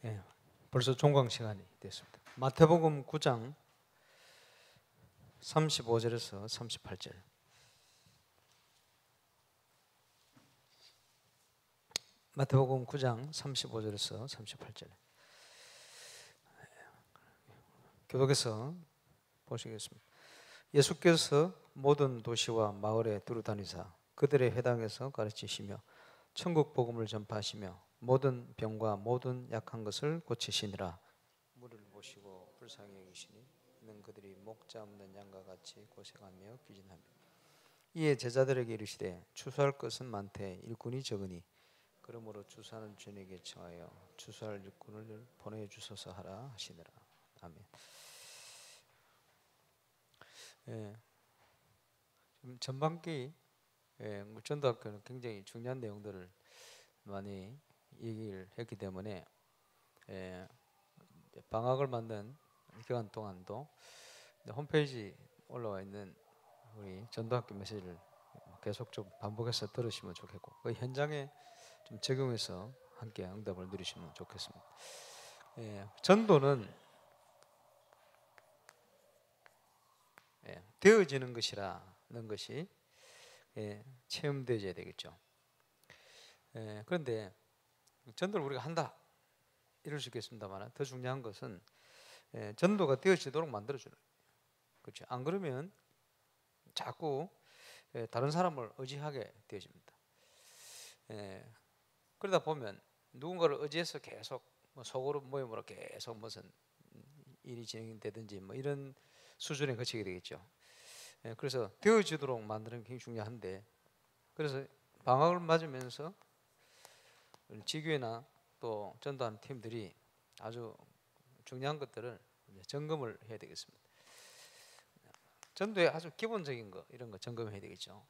예, 벌써 종강 시간이 됐습니다. 마태복음 9장 35절에서 38절. 마태복음 9장 35절에서 38절. 교독에서 보시겠습니다. 예수께서 모든 도시와 마을에 두루 다니사 그들의 회당에서 가르치시며 천국 복음을 전파하시며 모든 병과 모든 약한 것을 고치시니라. 무리를 보시고 불쌍히 여기시니 이는 그들이 목자 없는 양과 같이 고생하며 귀진하며 이에 제자들에게 이르시되 추수할 것은 많되 일꾼이 적으니 그러므로 주사는 주님에게 청하여 추수할 일꾼을 보내주소서 하라 하시니라. 아멘. 지금 전반기 전도학교는 굉장히 중요한 내용들을 많이 얘기를 했기 때문에 방학을 맞는 기간 동안도 홈페이지 올라와 있는 우리 전도학교 메시지를 계속 좀 반복해서 들으시면 좋겠고 그 현장에 좀 적용해서 함께 응답을 누리시면 좋겠습니다. 전도는 되어지는 것이라는 것이 체험되어야 되겠죠. 그런데 전도를 우리가 한다 이럴 수 있겠습니다만 더 중요한 것은 전도가 되어지도록 만들어주는 거예요. 그렇죠. 안 그러면 자꾸 다른 사람을 의지하게 되어집니다. 그러다 보면 누군가를 의지해서 계속 소그룹 모임으로 계속 무슨 일이 진행되든지 이런 수준에 거치게 되겠죠. 그래서 되어지도록 만드는 게 굉장히 중요한데, 그래서 방학을 맞으면서 지교회나 또 전도하는 팀들이 아주 중요한 것들을 점검을 해야 되겠습니다. 전도의 아주 기본적인 거 이런 거 점검해야 되겠죠.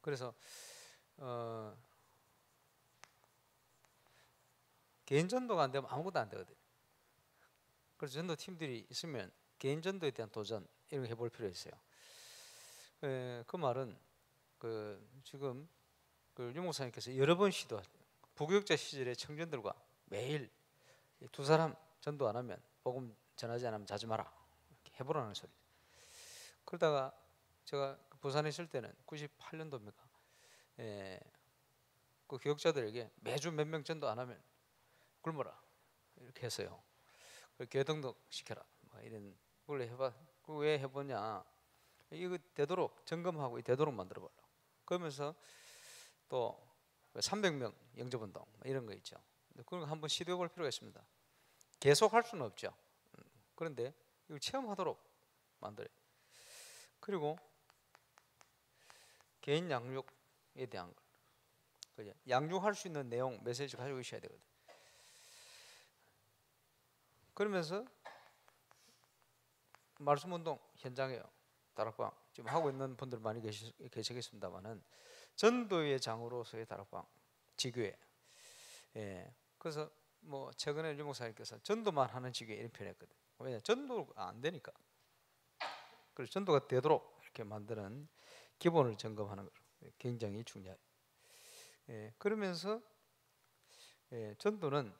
그래서 개인 전도가 안 되면 아무것도 안 되거든요. 그래서 전도 팀들이 있으면 개인 전도에 대한 도전 이런 거 해볼 필요가 있어요. 그 말은 지금 유 목사님께서 여러 번 시도하죠. 부교육자 시절에 청년들과 매일 두 사람 전도 안 하면 복음 전하지 않으면 자지 마라 이렇게 해보라는 소리. 그러다가 제가 부산에 있을 때는 98년도입니까? 그 교육자들에게 매주 몇 명 전도 안 하면 굶어라 이렇게 했어요. 교회 등록 시켜라 이런 걸 해봐. 왜 해보냐? 이거 되도록 점검하고 되도록 만들어보려. 그러면서 또 300명 영접운동 이런 거 있죠. 그런 거 한번 시도해볼 필요가 있습니다. 계속 할 수는 없죠. 그런데 이걸 체험하도록 만들어요. 그리고 개인 양육에 대한 거, 그죠? 양육할 수 있는 내용 메시지 가지고 있어야 되거든. 그러면서 말씀운동 현장에요. 다락방 지금 하고 있는 분들 많이 계시겠습니다만은 전도의 장으로서의 다락방 지교회. 그래서 최근에 유 목사님께서 전도만 하는 지교회 이런 표현했거든. 왜냐 전도가 안 되니까. 그래서 전도가 되도록 이렇게 만드는 기본을 점검하는 거 굉장히 중요해요. 그러면서 전도는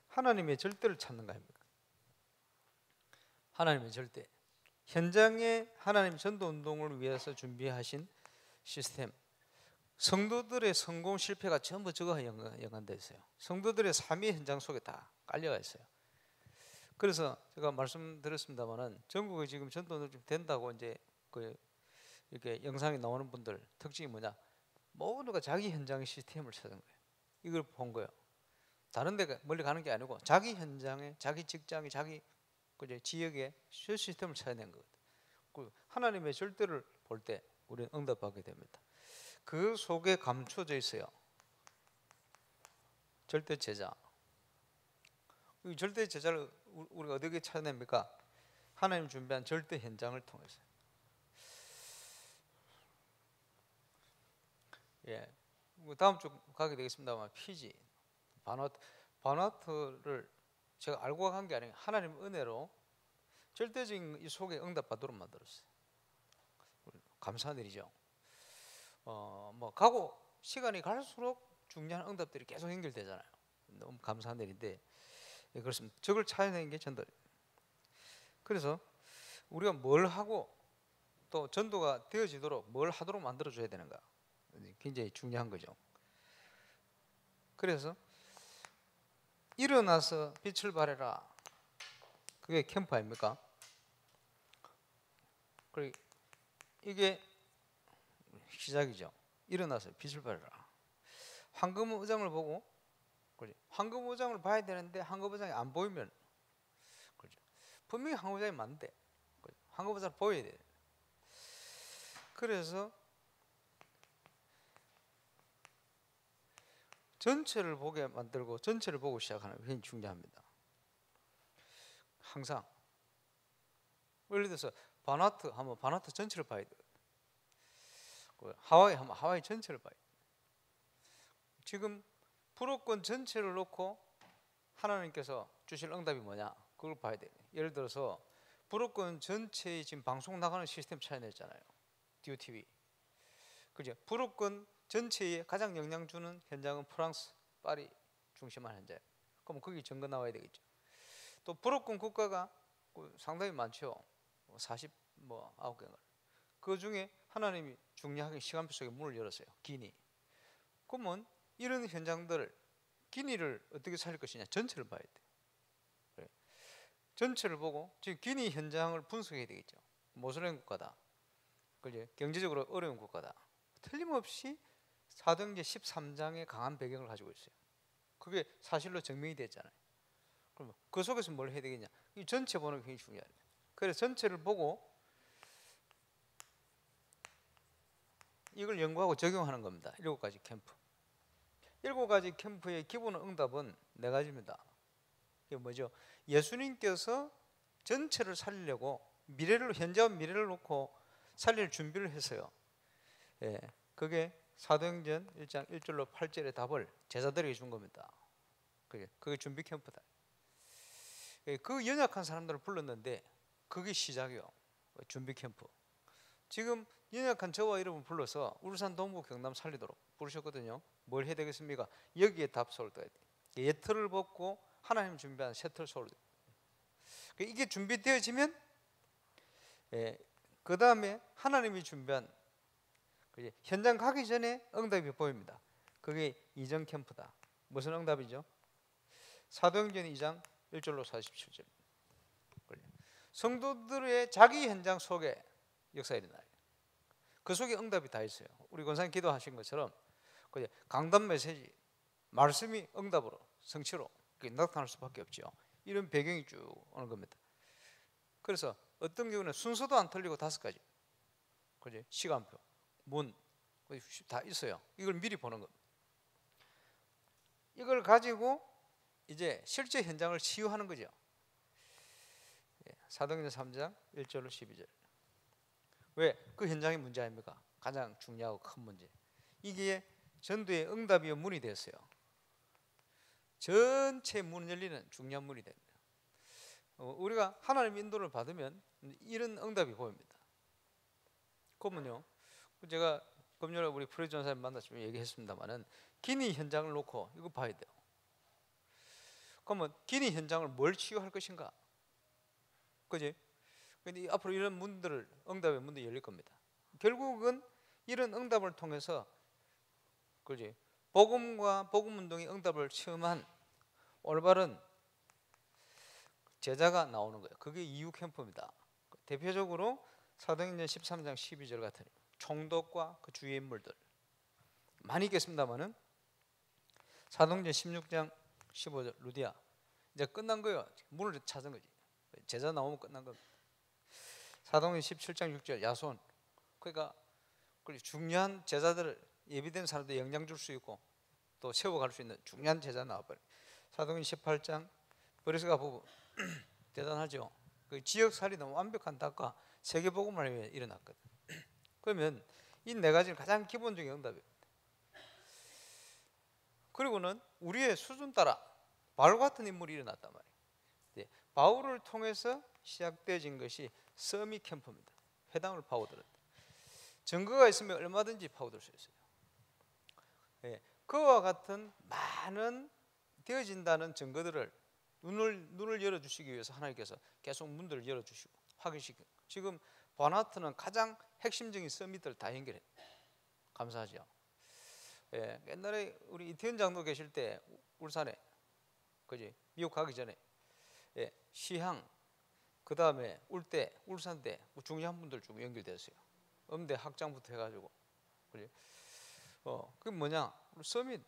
하나님의 절대를 찾는 거 아닙니까? 하나님의 절대. 현장에 하나님 전도 운동을 위해서 준비하신 시스템. 성도들의 성공 실패가 전부 저거와 연관되어 있어요. 성도들의 삶의 현장 속에 다 깔려가 있어요. 그래서 제가 말씀드렸습니다만은 전국에 지금 전도는 좀 된다고 이제 이렇게 영상이 나오는 분들 특징이 뭐냐? 모두가 자기 현장의 시스템을 찾은 거예요. 이걸 본 거예요. 다른 데 멀리 가는 게 아니고 자기 현장에, 자기 직장에, 자기 지역에 시스템을 찾아낸 거거든요. 하나님의 절대를 볼 때 우리는 응답하게 됩니다. 그 속에 감춰져 있어요. 절대 제자. 이 절대 제자를 우리가 어떻게 찾아냅니까? 하나님 준비한 절대 현장을 통해서. 다음 주 가게 되겠습니다만 피지, 바누아투를 제가 알고 간 게 아니라 하나님 은혜로 절대적인 이 속에 응답받도록 만들었어요. 감사한 일이죠. 가고 시간이 갈수록 중요한 응답들이 계속 연결되잖아요. 너무 감사한 일인데, 예, 그렇습니다. 적을 찾아내는 게 전도. 그래서 우리가 뭘 하고 또 전도가 되어지도록 뭘 하도록 만들어줘야 되는가, 굉장히 중요한 거죠. 그래서 일어나서 빛을 발해라, 그게 캠프 아닙니까? 그리고 이게 시작이죠. 일어나서 빛을 발해라. 황금의장을 보고, 그렇죠? 황금의장을 봐야 되는데 황금의장이 안 보이면, 그렇죠? 분명히 황금의장이 많은데, 그렇죠? 황금의장을 보여야 돼. 그래서 전체를 보게 만들고 전체를 보고 시작하는 게 굉장히 중요합니다. 항상 예를 들어서 바나트 하면 바나트 전체를 봐야 돼요. 하와이 하면 하와이 전체를 봐야 돼요. 지금 불호권 전체를 놓고 하나님께서 주실 응답이 뭐냐, 그걸 봐야 돼요. 예를 들어서 불호권 전체의 지금 방송 나가는 시스템 차이냈잖아요. DOTV. 그죠? 불호권 전체에 가장 영향 주는 현장은 프랑스, 파리 중심한 현장. 그럼 거기 증거 나와야 되겠죠. 또 불호권 국가가 상당히 많죠. 49개인가. 그 중에 하나님이 중요하게 시간표 속에 문을 열었어요. 기니. 그러면 이런 현장들을, 기니를 어떻게 살릴 것이냐, 전체를 봐야 돼요. 그래. 전체를 보고 지금 기니 현장을 분석해야 되겠죠. 모슬렘 국가다, 그죠? 경제적으로 어려운 국가다. 틀림없이 사도행전 13장의 강한 배경을 가지고 있어요. 그게 사실로 증명이 됐잖아요. 그러면 그 속에서 뭘 해야 되겠냐? 이 전체 보는 게 굉장히 중요해요. 그래서 전체를 보고 이걸 연구하고 적용하는 겁니다. 7가지 캠프. 7가지 캠프의 기본 응답은 4가지입니다. 이게 뭐죠? 예수님께서 전체를 살리려고 미래를, 현재와 미래를 놓고 살릴 준비를 했어요. 예, 그게 사도행전 1장 1절로 8절의 답을 제자들에게 준 겁니다. 그게 준비 캠프다. 예, 그 연약한 사람들을 불렀는데 그게 시작이요. 준비 캠프. 지금 연약한 저와 여러분 불러서 울산, 동부, 경남 살리도록 부르셨거든요. 뭘 해야 되겠습니까? 여기에 답 소를 떠야 돼. 예틀을 벗고 하나님 준비한 새틀 소를. 이게 준비되어지면, 예, 그 다음에 하나님이 준비한, 현장 가기 전에 응답이 보입니다. 그게 이전 캠프다. 무슨 응답이죠? 사도행전 2장 1절로 47절. 성도들의 자기 현장 속에 역사가 일어나요. 그 속에 응답이 다 있어요. 우리 권사님 기도하신 것처럼 강단 메시지, 말씀이 응답으로, 성취로 나타날 수밖에 없죠. 이런 배경이 쭉 오는 겁니다. 그래서 어떤 경우는 순서도 안 틀리고 5가지, 그죠? 시간표, 문 다 있어요. 이걸 미리 보는 겁니다. 이걸 가지고 이제 실제 현장을 치유하는 거죠. 사도행전 3장 1절로 12절. 왜? 그 현장이 문제 아닙니까? 가장 중요하고 큰 문제. 이게 전도의 응답이요 문이 됐어요. 전체 문 열리는 중요한 문이 됩니다. 우리가 하나님 인도를 받으면 이런 응답이 보입니다. 그러면요, 제가 금요일에 우리 프레즈 전사님 만났을 때 얘기했습니다만은 기니 현장을 놓고 이거 봐야 돼요. 그러면 기니 현장을 뭘 치유할 것인가? 그지? 근데 앞으로 이런 문들을, 응답의 문들이 열릴 겁니다. 결국은 이런 응답을 통해서, 그지? 복음과 복음 운동의 응답을 체험한 올바른 제자가 나오는 거예요. 그게 이후 캠프입니다. 대표적으로 사도행전 13장 12절 같은 총독과 그 주의 인물들 많이 있겠습니다만은, 사도행전 16장 15절 루디아, 이제 끝난 거예요. 문을 찾은 거지. 제자 나오면 끝난 겁니다. 사도행전 17장 6절 야손, 그러니까 중요한 제자들을, 예비된 사람들 영향 줄 수 있고 또 세워갈 수 있는 중요한 제자 나와버려요. 사도행전 18장 브리스가 부부 대단하죠. 그 지역살이 너무 완벽한 닭과 세계복음을 위해 일어났거든. 그러면 이 4가지는 가장 기본적인 응답입니다. 그리고는 우리의 수준 따라 바울 같은 인물이 일어났단 말이에요. 바울을 통해서 시작되어진 것이 서밋 캠프입니다. 회당을 파고들었다. 증거가 있으면 얼마든지 파고들 수 있어요. 그와 같은 많은 되어진다는 증거들을 눈을 열어주시기 위해서 하나님께서 계속 문들을 열어주시고 확인시키고, 지금 바누아투는 가장 핵심적인 서밋들을 다 연결해. 감사하죠. 예, 옛날에 우리 이태원 장로 계실 때 울산에, 그지, 미국 가기 전에, 예, 시향, 그 다음에 울대, 울산대, 중요한 분들 쭉 연결됐어요. 음대 학장부터 해가지고, 그지. 그게 뭐냐? 서밋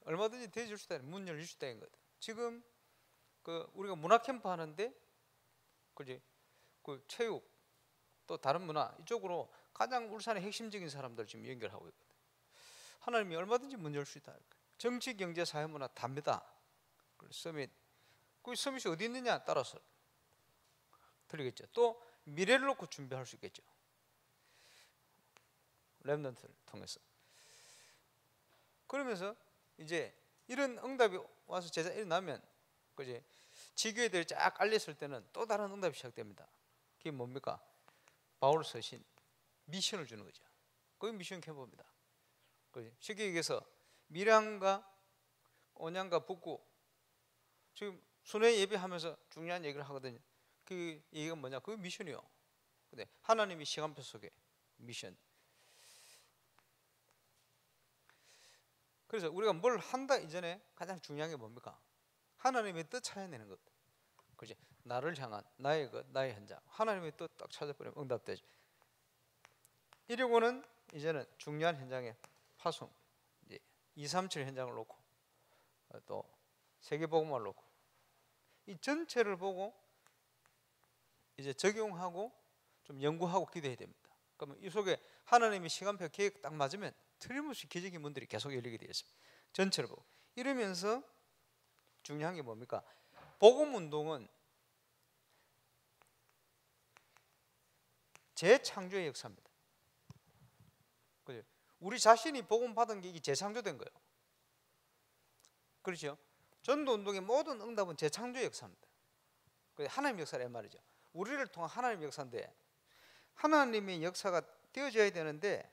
얼마든지 대줄 수 있다는, 문 열릴 수 있다는 거든. 지금 그 우리가 문화 캠프 하는데, 그지, 그 체육 또 다른 문화 이쪽으로 가장 울산의 핵심적인 사람들 지금 연결하고 있거든. 하나님이 얼마든지 문 열 수 있다. 정치, 경제, 사회, 문화 답니다. 서밋, 그 서밋이 어디 있느냐 따라서 틀리겠죠. 또 미래를 놓고 준비할 수 있겠죠. 렘넌트를 통해서. 그러면서 이제 이런 응답이 와서 제자 일어나면, 그지, 지교회들이 쫙 깔렸을 때는 또 다른 응답이 시작됩니다. 그게 뭡니까? 바울 서신 미션을 주는 거죠. 그게 미션 캠프입니다. 쉽게 얘기해서 밀양과 온양과 북구, 지금 순회 예배하면서 중요한 얘기를 하거든요. 그 얘기가 뭐냐? 그게 미션이요. 근데 하나님이 시간표 속에 미션. 그래서 우리가 뭘 한다 이전에 가장 중요한 게 뭡니까? 하나님의 뜻 찾아내는 것. 그렇지? 나를 향한 나의 것, 나의 현장. 하나님의 뜻 딱 찾아버리면 응답되죠. 이러고는 이제는 중요한 현장에 파송, 이제 237 현장을 놓고 또 세계복음화를 놓고 이 전체를 보고 이제 적용하고 좀 연구하고 기도해야 됩니다. 그러면 이 속에 하나님의 시간표 계획 딱 맞으면 틀림없이 기적의 문들이 계속 열리게 되어 있습니다. 전체를 보고. 이러면서 중요한 게 뭡니까? 복음운동은 재창조의 역사입니다. 그죠? 우리 자신이 복음 받은 게 이게 재창조된 거예요. 그렇죠? 전도운동의 모든 응답은 재창조의 역사입니다. 하나님의 역사란 말이죠. 우리를 통한 하나님의 역사인데, 하나님의 역사가 되어져야 되는데,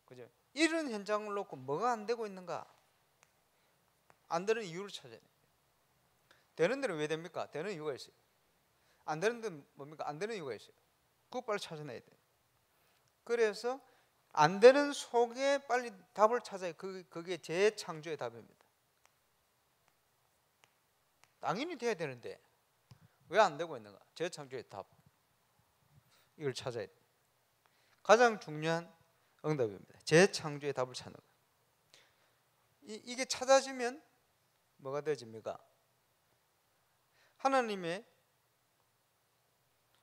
그죠? 이런 현장을 놓고 뭐가 안 되고 있는가? 안 되는 이유를 찾아야 돼요. 되는 데는 왜 됩니까? 되는 이유가 있어요. 안 되는 데는 뭡니까? 안 되는 이유가 있어요. 그거 빨리 찾아내야 돼요. 그래서 안 되는 속에 빨리 답을 찾아야, 그게 재창조의 답입니다. 당연히 돼야 되는데 왜 안 되고 있는가? 재창조의 답, 이걸 찾아야 돼요. 가장 중요한 응답입니다. 재창조의 답을 찾는 거예요. 이게 찾아지면 뭐가 되어집니까? 하나님의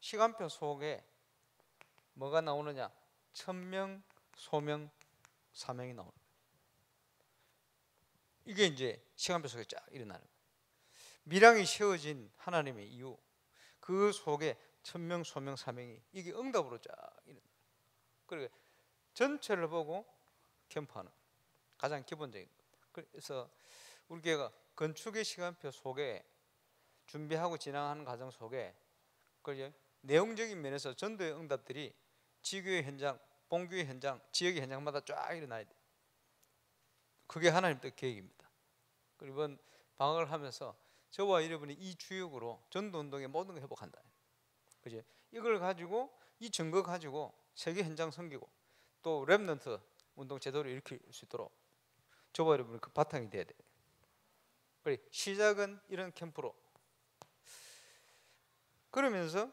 시간표 속에 뭐가 나오느냐? 천명, 소명, 사명이 나오는 거예요. 이게 이제 시간표 속에 쫙 일어나는 거예요. 밀양이 세워진 하나님의 이유, 그 속에 천명, 소명, 사명이 이게 응답으로 쫙 일어나요. 그리고 전체를 보고 캠프하는 가장 기본적인 것. 그래서 우리 교회가 건축의 시간표 속에 준비하고 진행하는 과정 속에 그 내용적인 면에서 전도의 응답들이 지교의 현장, 본교의 현장, 지역의 현장마다 쫙 일어나야 돼. 그게 하나님 뜻 계획입니다. 그리고 이번 방학을 하면서 저와 여러분이 이 주역으로 전도운동의 모든 걸 회복한다. 그죠? 이걸 가지고, 이 증거 가지고 세계 현장 섬기고 또 렘넌트 운동 제도를 일으킬 수 있도록 저와 여러분이 그 바탕이 돼야 돼요. 그래, 시작은 이런 캠프로. 그러면서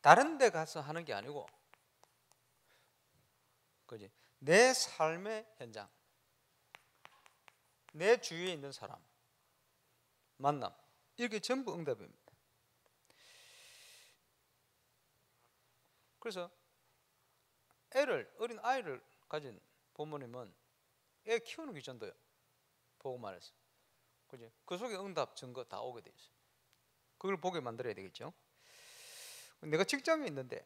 다른 데 가서 하는 게 아니고, 그지? 내 삶의 현장, 내 주위에 있는 사람, 만남, 이렇게 전부 응답입니다. 그래서 어린 아이를 가진 부모님은 애 키우는 게 전도예요. 보고만 해서. 그지? 그 속에 응답, 증거 다 오게 돼 있어요. 그걸 보게 만들어야 되겠죠. 내가 직장에 있는데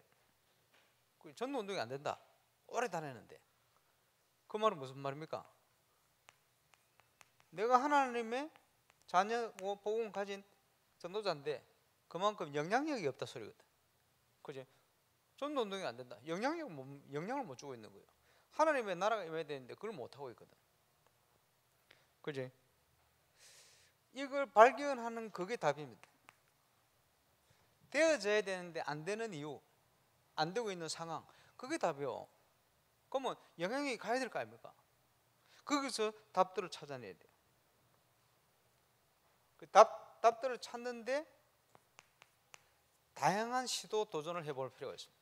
전도 운동이 안 된다. 오래 다녔는데. 그 말은 무슨 말입니까? 내가 하나님의 자녀고 복음 가진 전도자인데 그만큼 영향력이 없다 소리거든. 그지? 전도 운동이 안 된다. 영향을 못 주고 있는 거예요. 하나님의 나라가 임해야 되는데 그걸 못 하고 있거든. 그지? 이걸 발견하는 그게 답입니다. 되어져야 되는데 안 되는 이유, 안 되고 있는 상황, 그게 답이요. 그러면 영향이 가야 될 거 아닙니까? 거기서 답들을 찾아내야 돼요. 그 답들을 찾는데 다양한 시도 도전을 해볼 필요가 있습니다.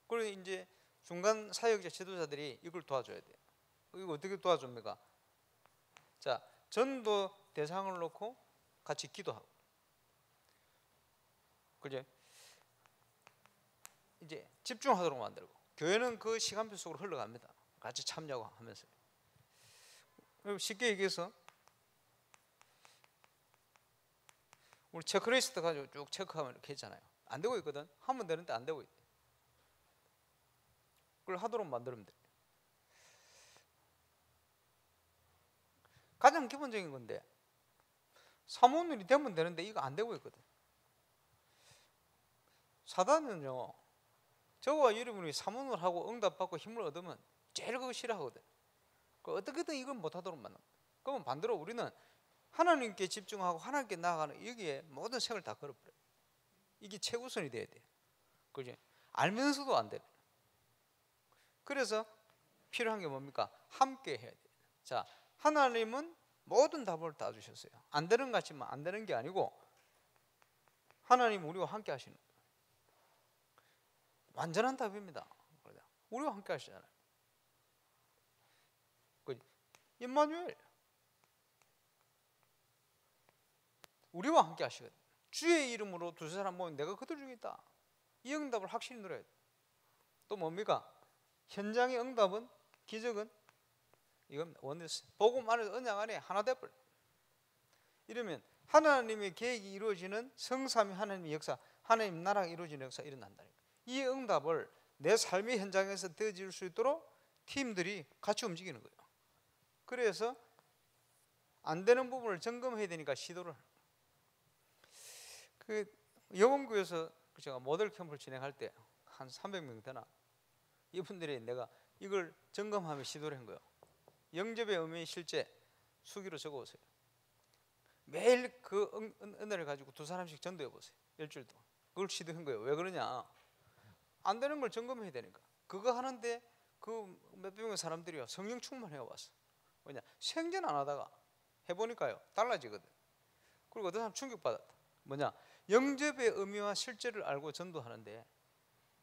그리고 이제 중간 사역자 지도자들이 이걸 도와줘야 돼요. 이거 어떻게 도와줍니까? 자, 전도 대상을 놓고 같이 기도하고, 그죠? 이제 집중하도록 만들고, 교회는 그 시간표 속으로 흘러갑니다. 같이 참여하고 하면서. 쉽게 얘기해서 우리 체크리스트 가지고 쭉 체크하면 이렇게 했잖아요. 안 되고 있거든. 하면 되는데 안 되고 있대. 그걸 하도록 만들면 돼. 가장 기본적인 건데 사모님이 되면 되는데 이거 안 되고 있거든. 사단은요, 저와 여러분이 사모를 하고 응답받고 힘을 얻으면 제일 그거 싫어하거든. 어떻게든 이걸 못하도록 만든다. 그러면 반대로 우리는 하나님께 집중하고 하나님께 나아가는 여기에 모든 생을 다 걸어버려요. 이게 최우선이 돼야 돼요. 그죠? 알면서도 안 돼. 그래서 필요한 게 뭡니까? 함께 해야 돼요. 자, 하나님은 모든 답을 다 주셨어요. 안 되는 것 같지만 안 되는 게 아니고 하나님 우리와 함께 하시는 거예요. 완전한 답입니다. 우리와 함께 하시잖아요. 임마누엘, 우리와 함께 하시거든. 주의 이름으로 두세 사람 모이면 내가 그들 중에 있다. 이 응답을 확실히 누려야 돼. 또 뭡니까? 현장의 응답은, 기적은 이건 원리스, 복음 안에서 언약 안에 하나 돼버려. 이러면 하나님의 계획이 이루어지는 성삼위 하나님의 역사, 하나님 나라가 이루어지는 역사 일어난다니까. 이 응답을 내 삶의 현장에서 되어질 수 있도록 팀들이 같이 움직이는 거예요. 그래서 안 되는 부분을 점검해야 되니까 시도를. 그 영원교에서 제가 모델 캠프를 진행할 때 한 300명 되나, 이분들이 내가 이걸 점검하며 시도를 한 거예요. 영접의 의미 실제 수기로 적어오세요. 매일 그 은혜를 가지고 두 사람씩 전도해 보세요. 일주일 동안. 그걸 시도한 거예요. 왜 그러냐? 안 되는 걸 점검해야 되니까. 그거 하는데 그 몇백 명의 사람들이요, 성령 충만해 왔어. 뭐냐? 생전 안 하다가 해보니까요, 달라지거든. 그리고 어떤 사람 충격받았다. 뭐냐? 영접의 의미와 실제를 알고 전도하는데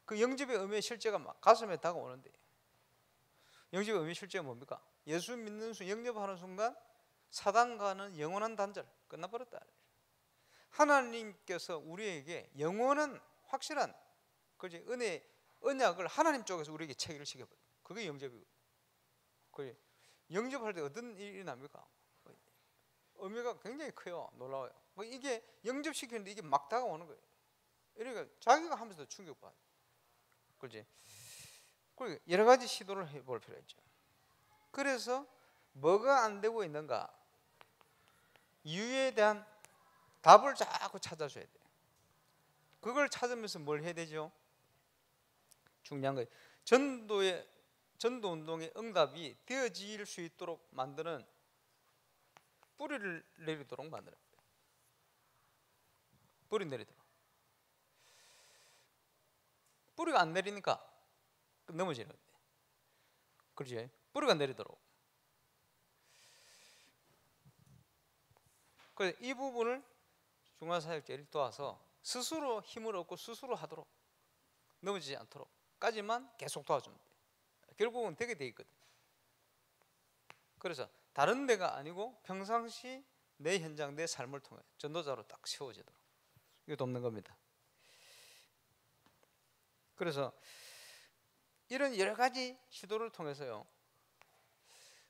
그 영접의 의미의 실제가 막 가슴에 다가오는데, 영접의 의미 실제가 뭡니까? 예수 믿는 영접하는 순간 사단과는 영원한 단절 끝나버렸다. 하나님께서 우리에게 영원한 확실한 그지 은혜 언약을 하나님 쪽에서 우리에게 체계를 시켜버려. 그게 영접이고. 그 영접할 때 어떤 일이 납니까? 의미가 굉장히 커요. 놀라워요. 이게 영접시키는데 이게 막 다가오는 거예요. 그러니까 자기가 하면서도 충격받아요. 그렇지? 그리고 여러 가지 시도를 해볼 필요가 있죠. 그래서 뭐가 안 되고 있는가, 이유에 대한 답을 자꾸 찾아줘야 돼요. 그걸 찾으면서 뭘 해야 되죠? 중요한 거예요. 전도 운동의 응답이 되어질 수 있도록 만드는 뿌리를 내리도록 만드는 거예요. 뿌리 내리도록. 뿌리가 안 내리니까 넘어지는 거예요. 그렇지? 뿌리가 내리도록. 그래서 이 부분을 중간사역자들이 도와서 스스로 힘을 얻고 스스로 하도록, 넘어지지 않도록 까지만 계속 도와주면 돼요. 결국은 되게 돼 있거든. 그래서 다른 데가 아니고 평상시 내 현장, 내 삶을 통해 전도자로 딱 세워지도록 이거 돕는 겁니다. 그래서 이런 여러 가지 시도를 통해서요,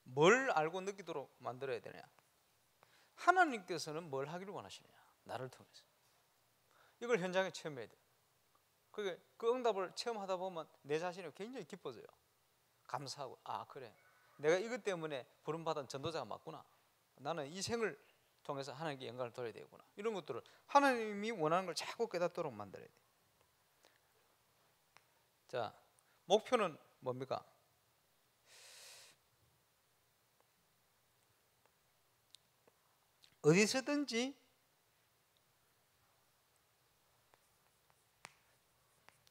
뭘 알고 느끼도록 만들어야 되냐? 하나님께서는 뭘 하기를 원하시느냐? 나를 통해서. 이걸 현장에 체험해야 돼요. 그 응답을 체험하다 보면 내 자신이 굉장히 기뻐져요. 감사하고, 아 그래, 내가 이것 때문에 부름받은 전도자가 맞구나. 나는 이 생을 통해서 하나님께 영광을 돌려야 되구나. 이런 것들을 하나님이 원하는 걸 자꾸 깨닫도록 만들어야 돼요. 자, 목표는 뭡니까? 어디서든지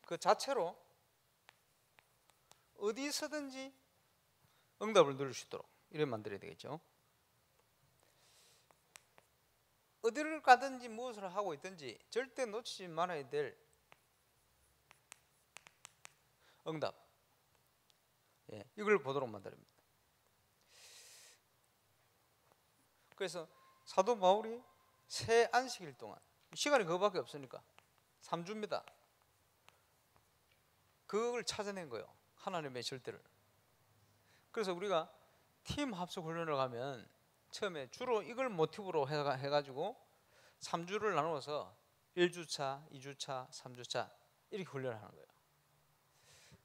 그 자체로 어디서든지 응답을 누릴 수 있도록 이렇게 만들어야 되겠죠. 어디를 가든지 무엇을 하고 있든지 절대 놓치지 말아야 될 응답, 이걸 보도록 만듭니다. 그래서 사도 바울이 새 안식일 동안, 시간이 그거밖에 없으니까 3주입니다. 그걸 찾아낸 거예요, 하나님의 절대를. 그래서 우리가 팀 합숙 훈련을 가면 처음에 주로 이걸 모티브로 해가지고 3주를 나누어서 1주차, 2주차, 3주차 이렇게 훈련을 하는 거예요.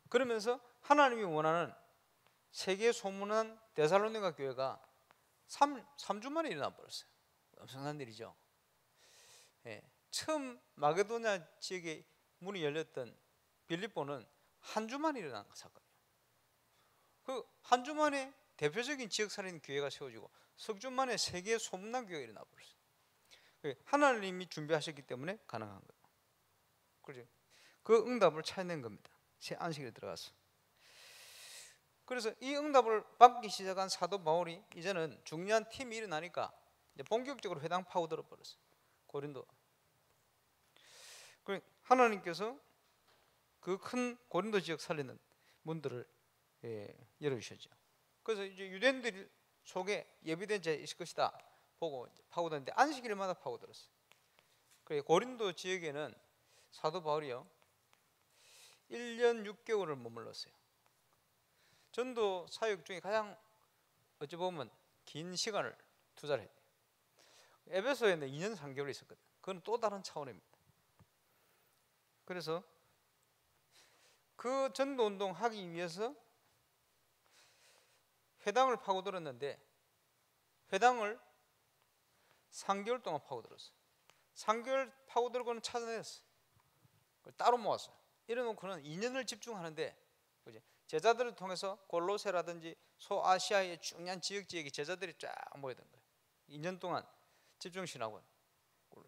그러면서 하나님이 원하는 세계 소문난 데살로니가 교회가 3주 만에 일어나 버렸어요. 엄청난 일이죠. 처음 마게도냐 지역에 문이 열렸던 빌립보는 한 주 만에 일어난 사건이에요. 그 한 주 만에 대표적인 지역살인 교회가 세워지고 석 주 만에 세계 소문난 교회가 일어나 버렸어요. 하나님이 준비하셨기 때문에 가능한 거예요. 그렇죠? 그 응답을 찾아낸 겁니다. 새 안식일에 들어가서. 그래서 이 응답을 받기 시작한 사도 바울이 이제는 중요한 팀이 일어나니까 이제 본격적으로 회당 파고들어 버렸어요. 고린도. 하나님께서 그 큰 고린도 지역 살리는 문들을 열어주셨죠. 그래서 이제 유대인들 속에 예비된 자 있을 것이다 보고 파고드는데 안식일마다 파고들었어요. 그래서 고린도 지역에는 사도 바울이요 1년 6개월을 머물렀어요. 전도 사역 중에 가장 어찌 보면 긴 시간을 투자를 했대요. 에베소에는 2년 3개월 있었거든요. 그건 또 다른 차원입니다. 그래서 그 전도 운동 하기 위해서 회당을 파고들었는데 회당을 3개월 동안 파고들었어요. 3개월 파고들고는 찾아냈어요. 따로 모았어요. 이래놓고는 2년을 집중하는데 제자들을 통해서 골로새라든지 소아시아의 중요한 지역에 제자들이 쫙 모여든 거예요. 2년 동안 집중신학원,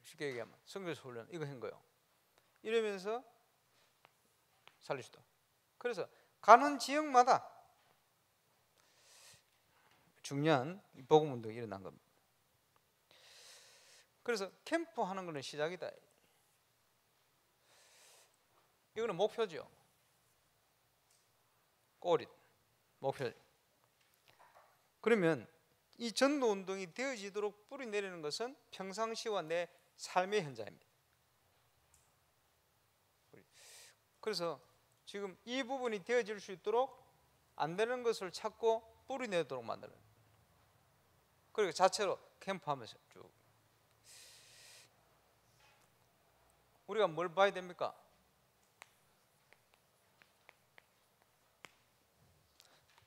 쉽게 얘기하면 선교사 훈련 이거 한 거예요. 이러면서 살릴 수도. 그래서 가는 지역마다 중요한 복음 운동이 일어난 겁니다. 그래서 캠프 하는 거는 시작이다. 이거는 목표죠. 꼬리, 목표. 그러면 이 전도 운동이 되어지도록 뿌리 내리는 것은 평상시와 내 삶의 현장입니다. 그래서 지금 이 부분이 되어질 수 있도록 안 되는 것을 찾고 뿌리 내도록 만드는 거예요. 그리고 자체로 캠프하면서 쭉. 우리가 뭘 봐야 됩니까?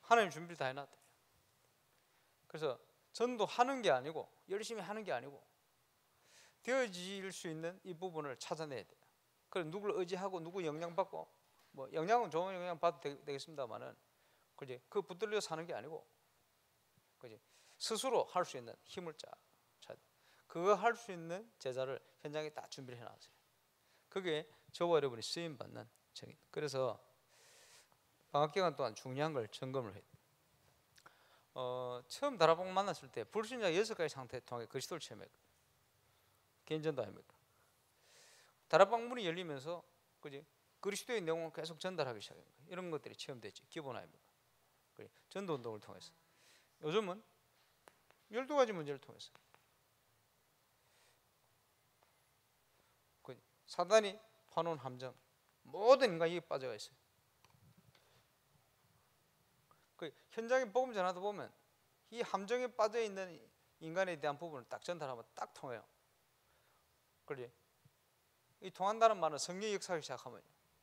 하나님 준비를 다 해놨다. 그래서 전도하는 게 아니고 열심히 하는 게 아니고 되어질 수 있는 이 부분을 찾아내야 돼요. 그래서 누구를 의지하고 누구 영향받고 뭐 영향은 좋은 영향 받도 되겠습니다만은 그 붙들려 사는 게 아니고 스스로 할 수 있는 힘을 찾아. 그거 할 수 있는 제자를 현장에 다 준비를 해놨어요. 그게 저와 여러분이 쓰임 받는 정인. 그래서 방학 기간 동안 중요한 걸 점검을 해요. 처음 다락방 만났을 때 불신자 6가지 상태 통해 그리스도를 체험했고 개인전도 아닙니까? 다락방 문이 열리면서 그리스도의 내용을 계속 전달하기 시작한 거예요. 이런 것들이 체험됐죠. 기본 아닙니까? 전도 운동을 통해서. 요즘은 12가지 문제를 통해서 사단이 파놓은 함정 모든 인간이 빠져가 있어요. 현장에 복음 전하다 보면 이 함정에 빠져 있는 인간에 대한 부분을 딱 전달하면 딱 통해요. 그렇지? 이 통한다는 말은 성경 역사를 시작하면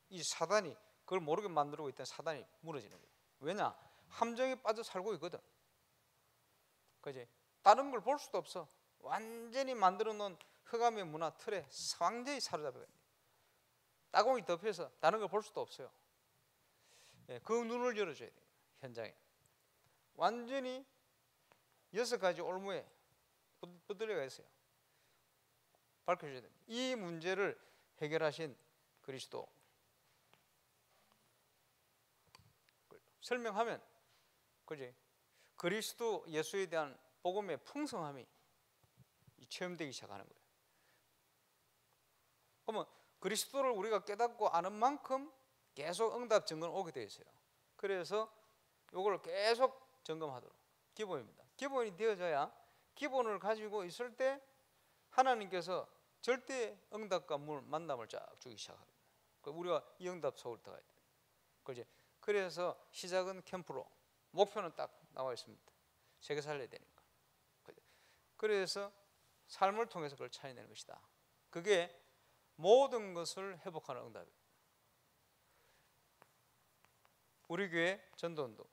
이 사단이 그걸 모르게 만들고 있던 사단이 무너지는 거예요. 왜냐? 함정에 빠져 살고 있거든. 그지? 다른 걸 볼 수도 없어. 완전히 만들어 놓은 흑암의 문화 틀에 완전히 사로잡혀요. 따공이 덮여서 다른 걸 볼 수도 없어요. 그 눈을 열어줘야 돼요. 현장에 완전히 6가지 올무에 부들려가 있어요. 밝혀줘야 됩니다. 이 문제를 해결하신 그리스도 설명하면 그지? 그리스도 예수에 대한 복음의 풍성함이 체험되기 시작하는 거예요. 그러면 그리스도를 우리가 깨닫고 아는 만큼 계속 응답 증거는 오게 되어 있어요. 그래서 이걸 계속 점검하도록 기본입니다. 기본이 되어져야 기본을 가지고 있을 때 하나님께서 절대 응답과 만남을 쫙 주기 시작합니다. 우리가 이 응답 속으로 들어가야 돼요. 그렇지? 그래서 시작은 캠프로, 목표는 딱 나와 있습니다. 세계 살려야 되니까. 그래서 삶을 통해서 그걸 찾아내는 것이다. 그게 모든 것을 회복하는 응답이에요. 우리 교회 전도운동.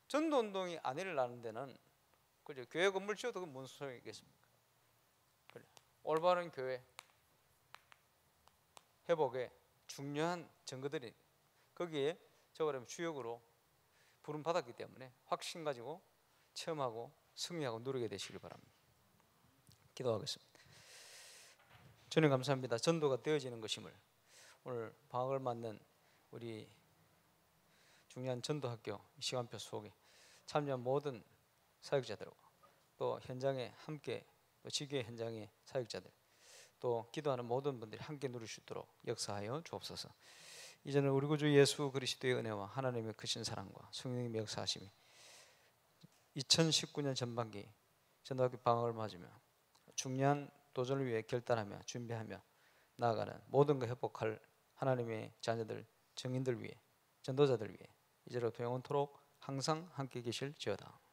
전도운동이 안 일어나는 데는 그죠? 교회 건물 지어도 그 무슨 소용이 있겠습니까? 그래. 올바른 교회 회복에 중요한 증거들이 거기에 저버리면 주역으로 부름 받았기 때문에 확신 가지고 체험하고 승리하고 누리게 되시길 바랍니다. 기도하겠습니다. 주님 감사합니다. 전도가 되어지는 것임을 오늘 방학을 맞는 우리 중요한 전도학교 시간표 속에 참여한 모든 사역자들과 또 현장에 함께 또 지교회 현장의 사역자들 또 기도하는 모든 분들이 함께 누릴 수 있도록 역사하여 주옵소서. 이제는 우리 구주 예수 그리스도의 은혜와 하나님의 크신 사랑과 성령님의 역사하심이 2019년 전반기 전도학교 방학을 맞으며 중요한 도전을 위해 결단하며 준비하며 나아가는 모든 것 회복할 하나님의 자녀들, 증인들 위해 전도자들 위해 이제로부터 영원토록 항상 함께 계실지어다.